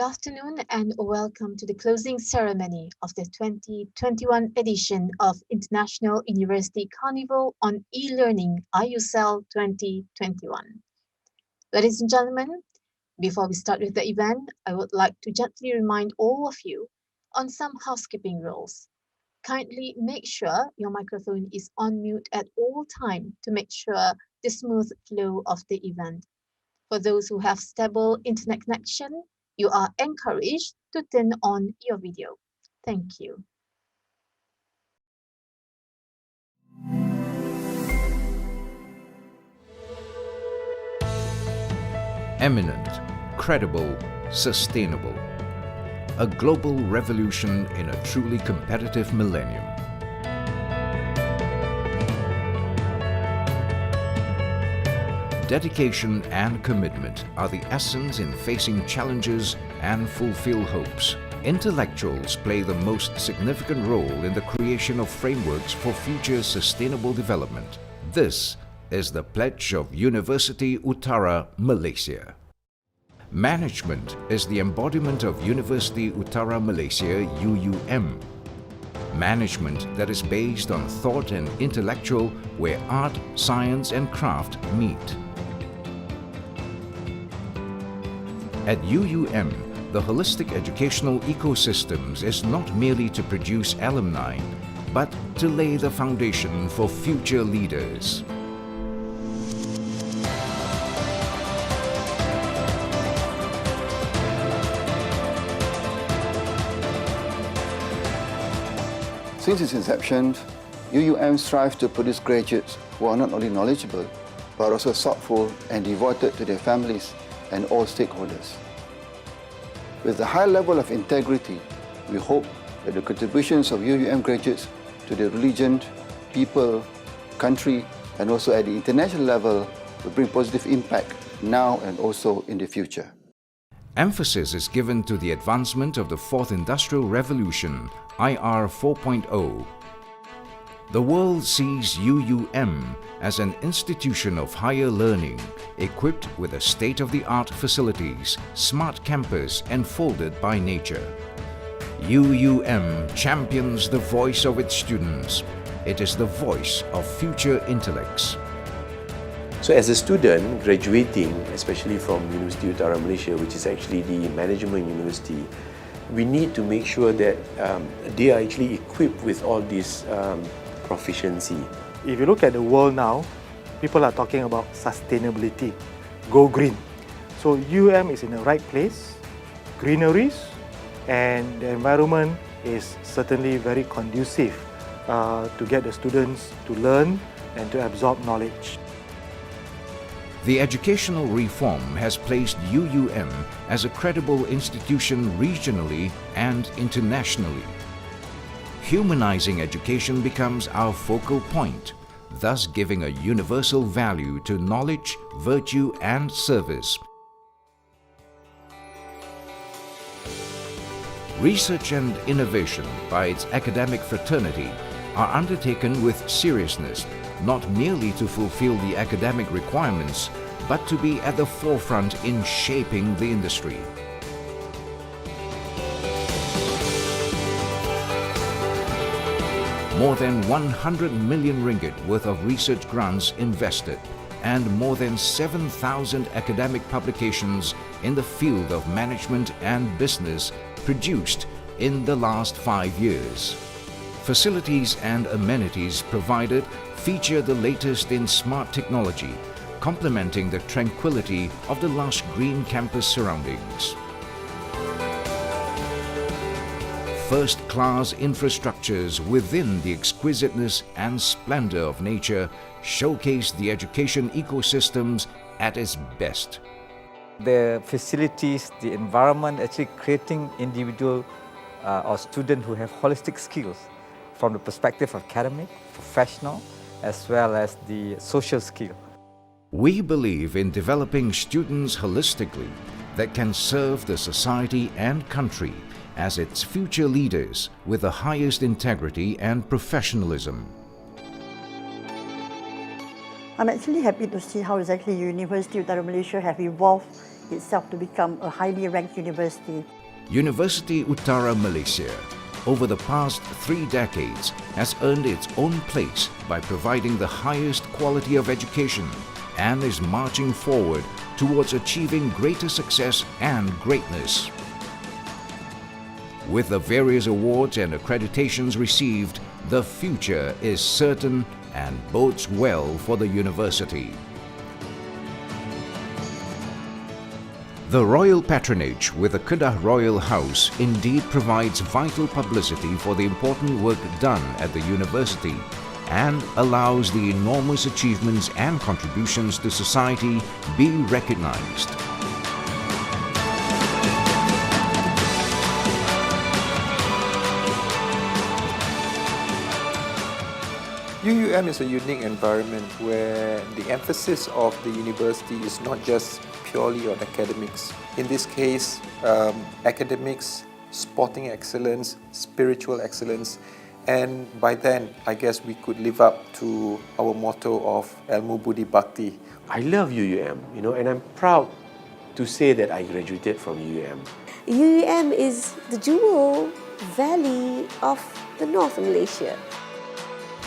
afternoon and welcome to the closing ceremony of the 2021 edition of International University Carnival on e-learning IUCEL 2021. Ladies and gentlemen, before we start with the event, I would like to gently remind all of you on some housekeeping rules. Kindly make sure your microphone is on mute at all times to make sure the smooth flow of the event. For those who have stable internet connection, you are encouraged to turn on your video. Thank you. Eminent, credible, sustainable. A global revolution in a truly competitive millennium. Dedication and commitment are the essence in facing challenges and fulfill hopes. Intellectuals play the most significant role in the creation of frameworks for future sustainable development. This is the pledge of University Utara, Malaysia. Management is the embodiment of University Utara Malaysia UUM. Management that is based on thought and intellectual, where art, science and craft meet. At UUM, the holistic educational ecosystems is not merely to produce alumni, but to lay the foundation for future leaders. Since its inception, UUM strives to produce graduates who are not only knowledgeable, but also thoughtful and devoted to their families and all stakeholders. With a high level of integrity, we hope that the contributions of UUM graduates to the religion, people, country, and also at the international level will bring positive impact now and also in the future. Emphasis is given to the advancement of the Fourth Industrial Revolution, IR 4.0. The world sees UUM as an institution of higher learning, equipped with a state-of-the-art facilities, smart campus enfolded by nature. UUM champions the voice of its students. It is the voice of future intellects. So as a student graduating, especially from University Utara Malaysia, which is actually the management university, we need to make sure that they are actually equipped with all this proficiency. If you look at the world now, people are talking about sustainability, go green. So UM is in the right place, greeneries, and the environment is certainly very conducive to get the students to learn and to absorb knowledge. The educational reform has placed UUM as a credible institution regionally and internationally. Humanizing education becomes our focal point, thus giving a universal value to knowledge, virtue and service. Research and innovation by its academic fraternity are undertaken with seriousness, not merely to fulfill the academic requirements, but to be at the forefront in shaping the industry. More than 100 million ringgit worth of research grants invested and more than 7,000 academic publications in the field of management and business produced in the last 5 years. Facilities and amenities provided feature the latest in smart technology, complementing the tranquility of the lush green campus surroundings. First-class infrastructures within the exquisiteness and splendor of nature showcase the education ecosystems at its best. The facilities, the environment, actually creating individual or students who have holistic skills from the perspective of academic, professional, as well as the social skill. We believe in developing students holistically that can serve the society and country as its future leaders with the highest integrity and professionalism. I'm actually happy to see how exactly University Utara Malaysia have evolved itself to become a highly ranked university. University Utara Malaysia, over the past 3 decades, has earned its own place by providing the highest quality of education and is marching forward towards achieving greater success and greatness. With the various awards and accreditations received, the future is certain and bodes well for the university. The royal patronage with the Kedah Royal House indeed provides vital publicity for the important work done at the university and allows the enormous achievements and contributions to society be recognized. UUM is a unique environment where the emphasis of the university is not just purely on academics. In this case, academics, sporting excellence, spiritual excellence, and by then, I guess we could live up to our motto of Ilmu Budi Bakti. I love UUM, and I'm proud to say that I graduated from UUM. UUM is the jewel valley of the North Malaysia.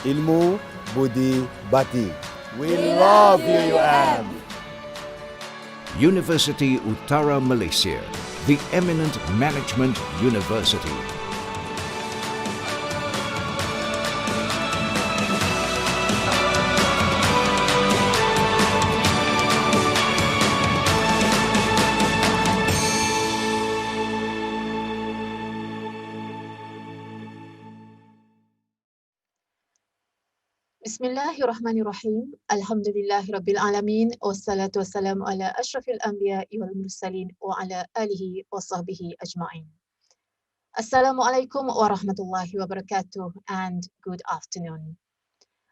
Ilmu Budi Bakti. We love UUM. University Utara Malaysia, the eminent management university. Bismillahirrahmanirrahim. Alhamdulillahirabbil alamin wassalatu wassalamu ala asyrafil anbiya'i wal mursalin wa ala alihi wa sahbihi ajma'in. Assalamualaikum warahmatullahi wabarakatuh and good afternoon.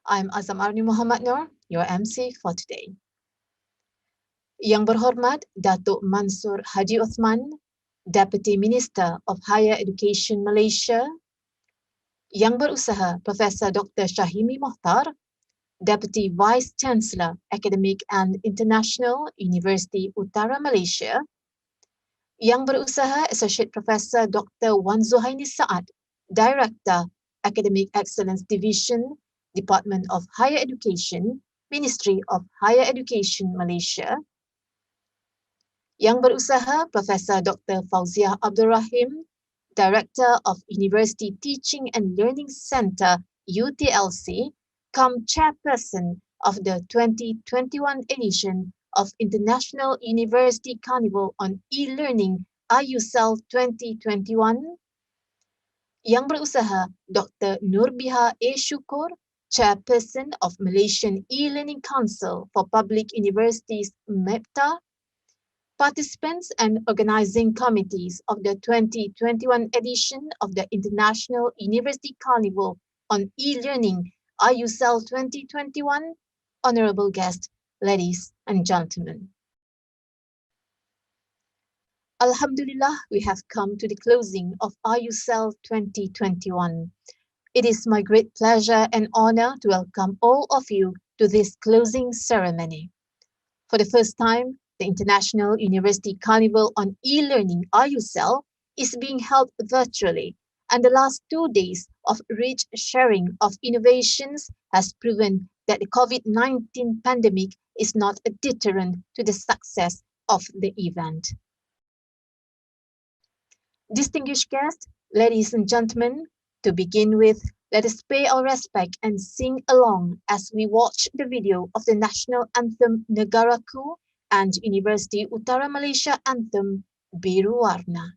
I'm Azam Arni Muhammad Nur, your MC for today. Yang berhormat Dato Mansor Haji Othman, Deputy Minister of Higher Education Malaysia, Yang berusaha Profesor Dr. Syahimi Mohtar, Deputy Vice Chancellor, Academic and International, University Utara Malaysia, Yang berusaha Associate Professor Dr. Wan Zuhaini Saad, Director, Academic Excellence Division, Department of Higher Education, Ministry of Higher Education Malaysia, Yang berusaha Profesor Dr. Fauziah Abdul Rahim, Director of University Teaching and Learning Centre, UTLC, come Chairperson of the 2021 edition of International University Carnival on E-Learning IUCEL2021, Yang berusaha Dr. Nurbiha A. Syukur, Chairperson of Malaysian E-Learning Council for Public Universities, MEPTA, participants and organizing committees of the 2021 edition of the International University Carnival on E-Learning IUCEL 2021, honorable guests, ladies and gentlemen. Alhamdulillah, we have come to the closing of IUCEL 2021. It is my great pleasure and honor to welcome all of you to this closing ceremony. For the first time, the International University Carnival on E-Learning IUCEL is being held virtually, and the last 2 days of rich sharing of innovations has proven that the COVID-19 pandemic is not a deterrent to the success of the event. Distinguished guests, ladies and gentlemen, to begin with, let us pay our respect and sing along as we watch the video of the national anthem Negaraku and University Utara Malaysia anthem Biru Warna.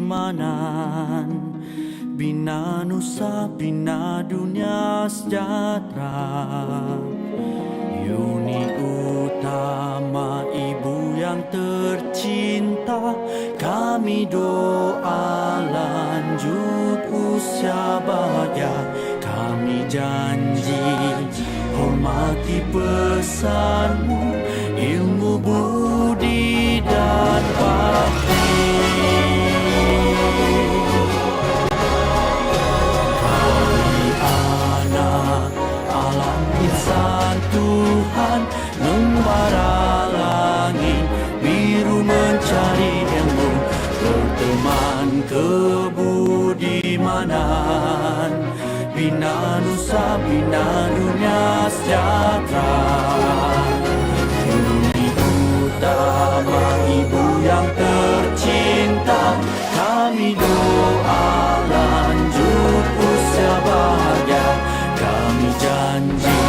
keamanan, bina nusa, bina dunia sejahtera. Uni utama ibu yang tercinta, kami doa lanjut usia bahagia. Kami janji hormati pesanmu, ilmu budi dan bakti. Kami anak alam insan Tuhan, membara langit biru mencari ilmu, berteman kebudimanan, bina nusa, bina dunia sejahtera. Uni utama ibu yang tercinta, kami doa lanjut usia bahagia. Kami janji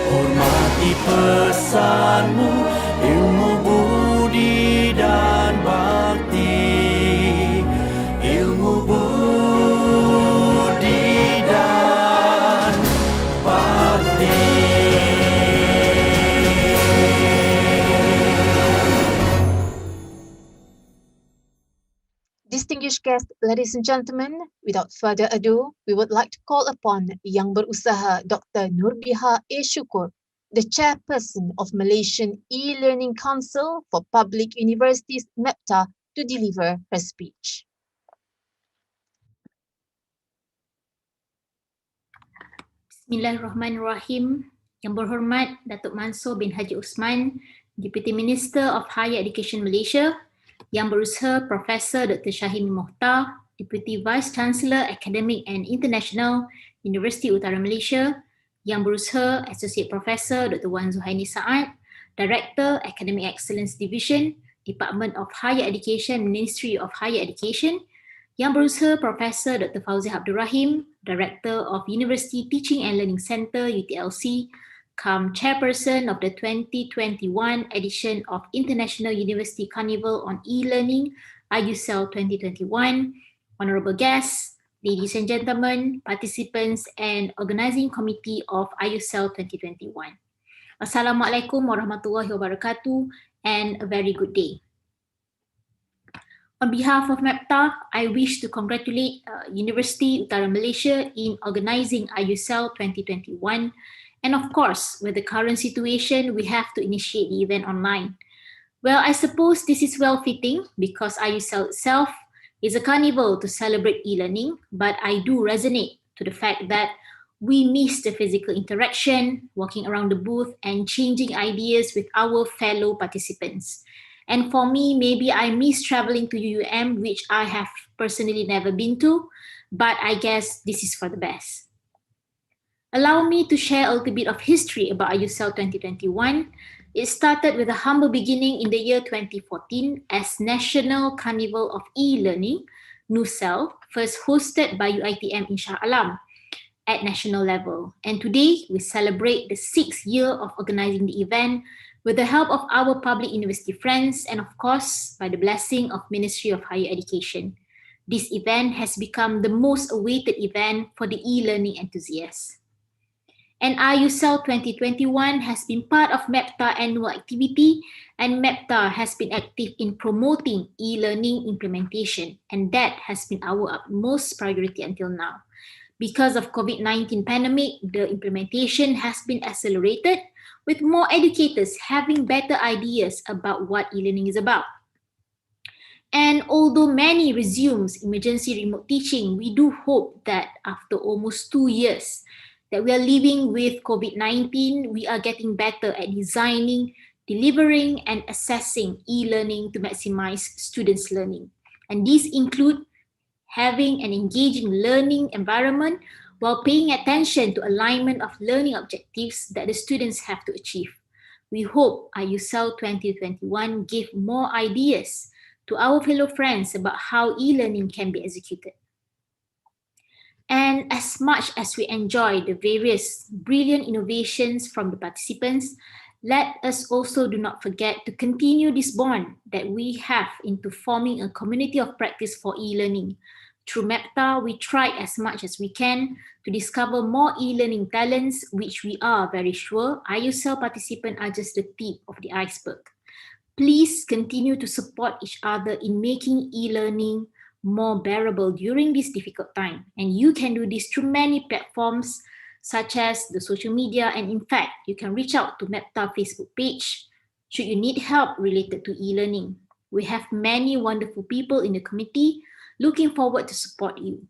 hormati pesanmu, ilmu budi dan bakti. Ilmu budi dan bakti. Distinguished guests, ladies and gentlemen, without further ado, we would like to call upon Yang Berusaha Dr. Nurbiha A. Syukur, the chairperson of Malaysian E-Learning Council for Public Universities, MEPTA, to deliver her speech. Bismillahirrahmanirrahim. Yang berhormat Datuk Mansor bin Haji Othman, Deputy Minister of Higher Education Malaysia, Yang Berusaha Profesor Dr. Shahimi Mohtar, Deputy Vice Chancellor Academic and International, Universiti Utara Malaysia, Yang Berusaha Associate Professor Dr. Wan Zuhaini Saad, Director Academic Excellence Division, Department of Higher Education, Ministry of Higher Education, Yang Berusaha Profesor Dr. Fauzi Abdul Rahim, Director of University Teaching and Learning Centre, UTLC, come Chairperson of the 2021 edition of International University Carnival on E-Learning, IUCEL2021, honorable guests, ladies and gentlemen, participants and organising committee of IUCEL 2021. Assalamualaikum warahmatullahi wabarakatuh and a very good day. On behalf of MEPTA, I wish to congratulate University Utara Malaysia in organising IUCEL 2021. And of course, with the current situation, we have to initiate the event online. Well, I suppose this is well-fitting because IUCEL itself is a carnival to celebrate e-learning, but I do resonate to the fact that we miss the physical interaction, walking around the booth and changing ideas with our fellow participants. And for me, maybe I miss traveling to UUM, which I have personally never been to, but I guess this is for the best. Allow me to share a little bit of history about IUCEL 2021. It started with a humble beginning in the year 2014 as National Carnival of E-Learning, NUCEL, first hosted by UiTM in Shah Alam at national level. And today, we celebrate the 6th year of organizing the event with the help of our public university friends and of course, by the blessing of Ministry of Higher Education. This event has become the most awaited event for the e-learning enthusiasts. And IUCEL 2021 has been part of MEPTA annual activity, and MEPTA has been active in promoting e-learning implementation, and that has been our utmost priority until now. Because of COVID-19 pandemic, the implementation has been accelerated, with more educators having better ideas about what e-learning is about. And although many resumes emergency remote teaching, we do hope that after almost 2 years, that we are living with COVID-19, we are getting better at designing, delivering, and assessing e-learning to maximize students' learning. And these include having an engaging learning environment while paying attention to alignment of learning objectives that the students have to achieve. We hope IUCEL 2021 give more ideas to our fellow friends about how e-learning can be executed. And as much as we enjoy the various brilliant innovations from the participants, Let us also do not forget to continue this bond that we have into forming a community of practice for e-learning. Through MEPTA, we try as much as we can to discover more e-learning talents, which we are very sure IUCEL participants are just the tip of the iceberg. Please continue to support each other in making e-learning more bearable during this difficult time. And you can do this through many platforms such as the social media. And in fact, you can reach out to MEPTA Facebook page should you need help related to e-learning. We have many wonderful people in the committee looking forward to support you.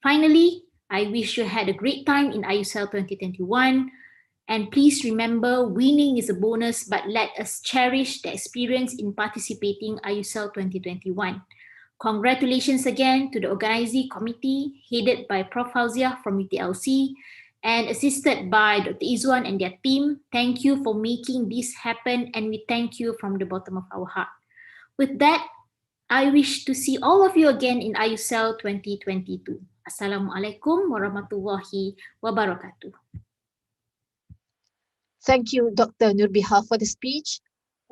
Finally, I wish you had a great time in IUCEL 2021. And please remember, winning is a bonus, but let us cherish the experience in participating IUCEL 2021. Congratulations again to the organizing committee headed by Prof. Fauzia from UTLC and assisted by Dr. Izwan and their team. Thank you for making this happen, and we thank you from the bottom of our heart. With that, I wish to see all of you again in IUCEL 2022. Assalamualaikum warahmatullahi wabarakatuh. Thank you, Dr. Nurbiha, for the speech.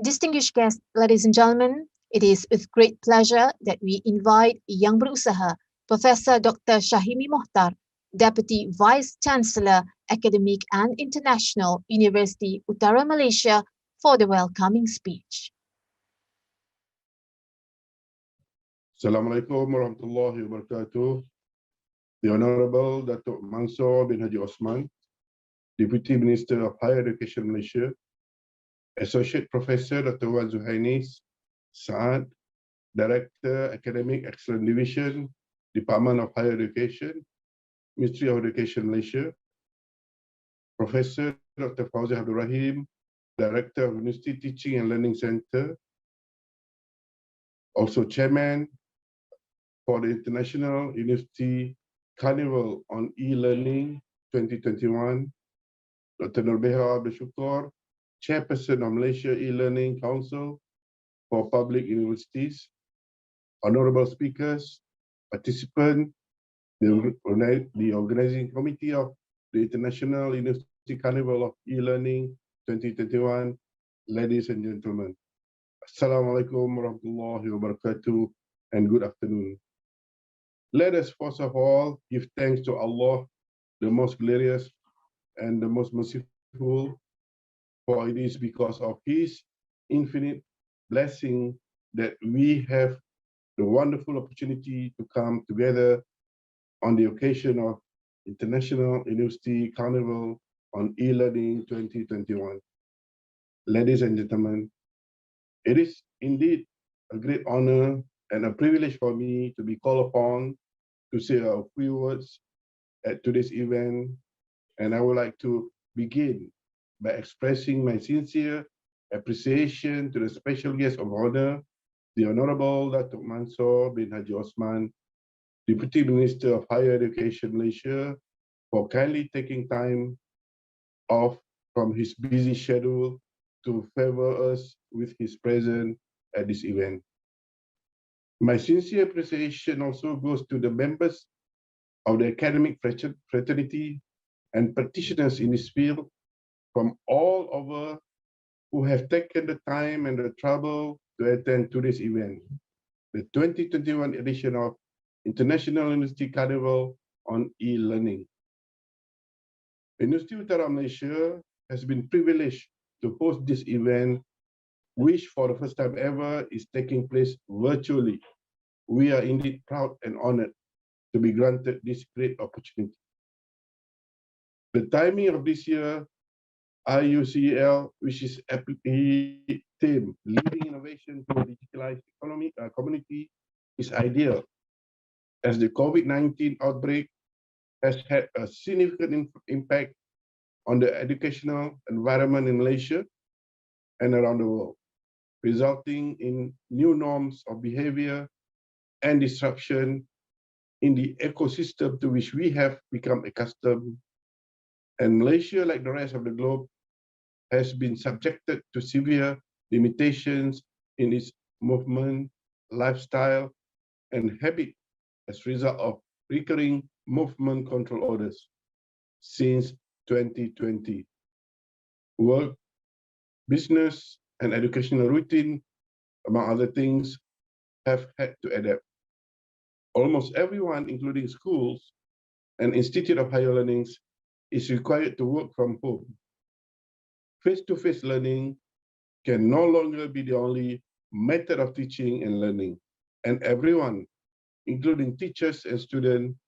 Distinguished guests, ladies and gentlemen, it is with great pleasure that we invite Yang Berusaha, Professor Dr. Syahimi Mohtar, Deputy Vice Chancellor, Academic and International, University Utara Malaysia, for the welcoming speech. Assalamualaikum warahmatullahi wabarakatuh. The Honorable Dato Mansor bin Haji Othman, Deputy Minister of Higher Education Malaysia, Associate Professor Dr. Wan Zuhainis Saad, Director, Academic Excellence Division, Department of Higher Education, Ministry of Education Malaysia, Professor Dr. Fauzia Abdul Rahim, Director of University Teaching and Learning Center, also Chairman for the International University Carnival on E-Learning 2021, Dr. Nurbiha Abdul Shukur, Chairperson of Malaysia E-Learning Council for Public Universities, honorable speakers, participants, the organizing committee of the International University Carnival of E-Learning 2021, ladies and gentlemen. Assalamualaikum warahmatullahi wabarakatuh and good afternoon. Let us first of all give thanks to Allah, the most glorious and the most merciful, for it is because of His infinite blessing that we have the wonderful opportunity to come together on the occasion of International University Carnival on E-Learning 2021. Ladies and gentlemen, it is indeed a great honor and a privilege for me to be called upon to say a few words at today's event, and I would like to begin by expressing my sincere appreciation to the special guest of honor, the Honorable Dato Mansor bin Haji Othman, Deputy Minister of Higher Education Malaysia, for kindly taking time off from his busy schedule to favor us with his presence at this event. My sincere appreciation also goes to the members of the academic fraternity and practitioners in this field from all over who have taken the time and the trouble to attend today's event, the 2021 edition of International University Carnival on E-Learning. University Utara Malaysia has been privileged to host this event, which for the first time ever is taking place virtually. We are indeed proud and honored to be granted this great opportunity. The timing of this year, IUCEL, which is theme, leading innovation to a digitalized community, is ideal, as the COVID-19 outbreak has had a significant impact on the educational environment in Malaysia and around the world, resulting in new norms of behavior and disruption in the ecosystem to which we have become accustomed. And Malaysia, like the rest of the globe, has been subjected to severe limitations in its movement, lifestyle, and habit as a result of recurring movement control orders since 2020. Work business, and educational routine, among other things, have had to adapt. Almost everyone, including schools and Institute of Higher Learnings, is required to work from home. Face-to-face learning can no longer be the only method of teaching and learning, and everyone, including teachers and students,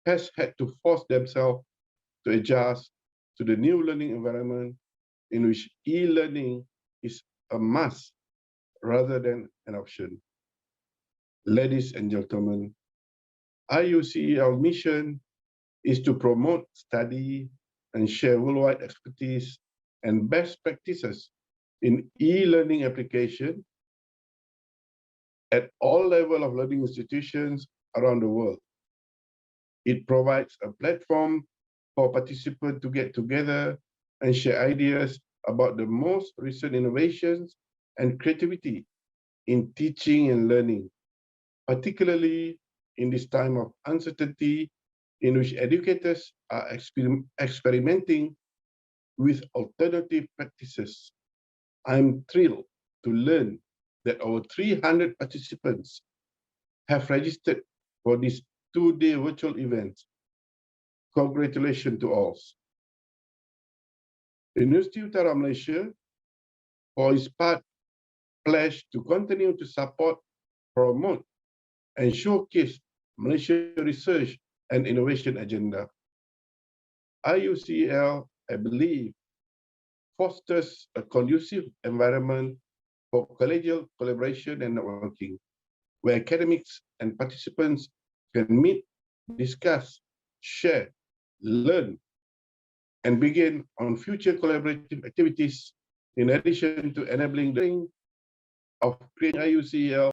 has had to force themselves to adjust to the new learning environment in which e-learning is a must rather than an option. Ladies and gentlemen, IUCEL mission is to promote study and share worldwide expertise and best practices in e-learning application at all levels of learning institutions around the world. It provides a platform for participants to get together and share ideas about the most recent innovations and creativity in teaching and learning, particularly in this time of uncertainty in which educators are experimenting with alternative practices. I'm thrilled to learn that over 300 participants have registered for this two-day virtual event. Congratulations to all. The University of Utara Malaysia, for its part, pledged to continue to support, promote, and showcase Malaysia research and innovation agenda. IUCL, I believe, fosters a conducive environment for collegial collaboration and networking, where academics and participants can meet, discuss, share, learn, and begin on future collaborative activities, in addition to enabling the of creating IUCL